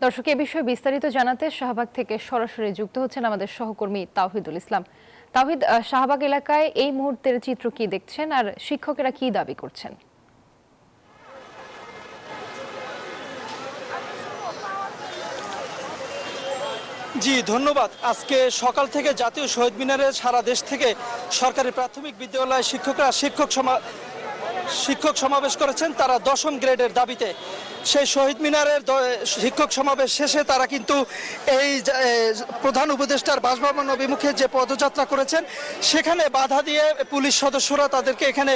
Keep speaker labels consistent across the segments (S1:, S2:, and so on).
S1: দর্শক, এ বিষয়ে বিস্তারিত জানাতে শাহবাগ থেকে সরাসরি যুক্ত হচ্ছেন আমাদের সহকর্মী তাওহিদুল ইসলাম। তাওহিদ, শাহবাগ এলাকায় এই মুহূর্তের চিত্র কি দেখছেন আর শিক্ষকেরা কি দাবি করছেন?
S2: জি ধন্যবাদ। আজকে সকাল থেকে জাতীয় শহীদ মিনারে সারা দেশ থেকে সরকারি প্রাথমিক বিদ্যালয়ের শিক্ষকরা শিক্ষক সমাবেশ করেছেন তারা 10ম গ্রেডের দাবিতে। সেই শহীদ মিনারের শিক্ষক সমাবেশ শেষে তারা কিন্তু এই প্রধান উপদেষ্টার বাসভবন অভিমুখে যে পদযাত্রা করেছেন সেখানে বাধা দিয়ে পুলিশ সদস্যরা তাদেরকে এখানে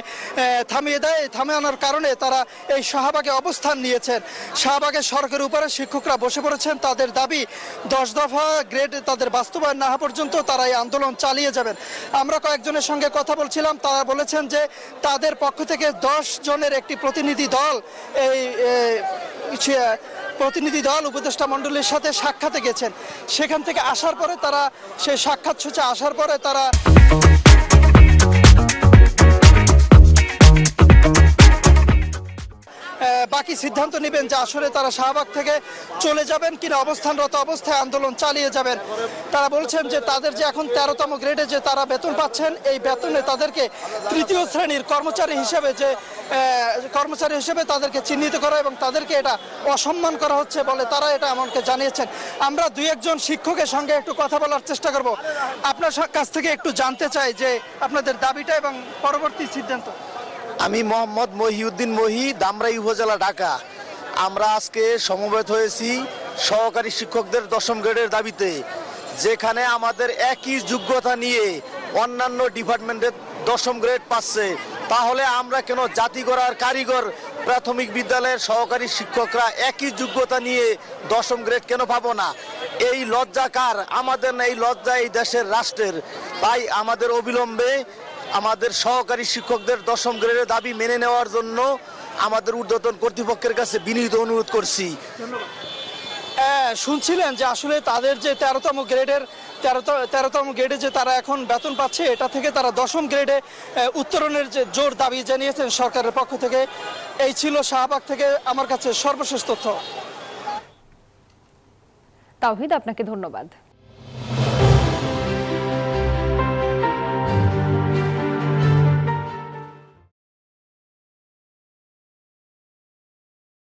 S2: থামিয়ে দেয়। থামানোর কারণে তারা এই শাহবাগে অবস্থান নিয়েছেন। শাহবাগের সড়কের উপরে শিক্ষকরা বসে পড়েছেন। তাদের দাবি 10 দফা গ্রেড তাদের বাস্তবায়ন না হওয়া পর্যন্ত তারা এই আন্দোলন চালিয়ে যাবেন। আমরা কয়েকজনের সঙ্গে কথা বলছিলাম, তারা বলেছেন যে তাদের পক্ষ থেকে 10 জনের একটি প্রতিনিধি দল উপদেষ্টা মণ্ডলীর সাথে সাক্ষাতে গেছেন। সেখান থেকে আসার পরে তারা সেই সাক্ষাৎ শেষে আসার পরে তারা বাকি সিদ্ধান্ত নেবেন যে আসলে তারা শাহবাগ থেকে চলে যাবেন কিনা অবস্থানরত অবস্থায় আন্দোলন চালিয়ে যাবেন। তারা বলছেন যে তাদের যে এখন 13তম গ্রেডে যে তারা বেতন পাচ্ছেন, এই বেতনে তাদেরকে তৃতীয় শ্রেণীর কর্মচারী হিসেবে তাদেরকে চিহ্নিত করা এবং তাদেরকে এটা অসম্মান করা হচ্ছে বলে তারা এটা আমাকে জানিয়েছেন। আমরা 2-1 শিক্ষকের সঙ্গে একটু কথা বলার চেষ্টা করব। আপনার কাছ থেকে একটু জানতে চাই যে আপনাদের দাবিটা এবং পরবর্তী সিদ্ধান্ত।
S3: আমি মোহাম্মদ মহিউদ্দিন মহি, ধামরাই উপজেলা, ঢাকা। আমরা আজকে সমবেত হয়েছি সহকারী শিক্ষকদের 10ম গ্রেডের দাবিতে, যেখানে আমাদের একই যোগ্যতা নিয়ে অন্যান্য ডিপার্টমেন্টের 10ম গ্রেড পাচ্ছে। তাহলে আমরা কেন জাতি গড়ার কারিগর প্রাথমিক বিদ্যালয়ের সহকারী শিক্ষকরা একই যোগ্যতা নিয়ে 10ম গ্রেড কেন পাবো না? এই লজ্জা কার? আমাদের না, এই লজ্জা এই দেশের রাষ্ট্রের। তাই আমাদের অবিলম্বে আমাদের সহকারী শিক্ষকদের 10ম গ্রেডের দাবি মেনে নেওয়ার জন্য আমাদের ঊর্ধ্বতন কর্তৃপক্ষের কাছে বিনীত অনুরোধ করছি।
S2: শুনছিলেন যে আসলে তাদের যে 13তম গ্রেডে যে তারা এখন বেতন পাচ্ছে, এটা থেকে তারা 10ম গ্রেডে উত্তরণের যে জোর দাবি জানিয়েছেন সরকারের পক্ষ থেকে। এই ছিল শাহবাগ থেকে আমার কাছে সর্বশেষ তথ্য।
S1: তাওহিদ, আপনাকে ধন্যবাদ।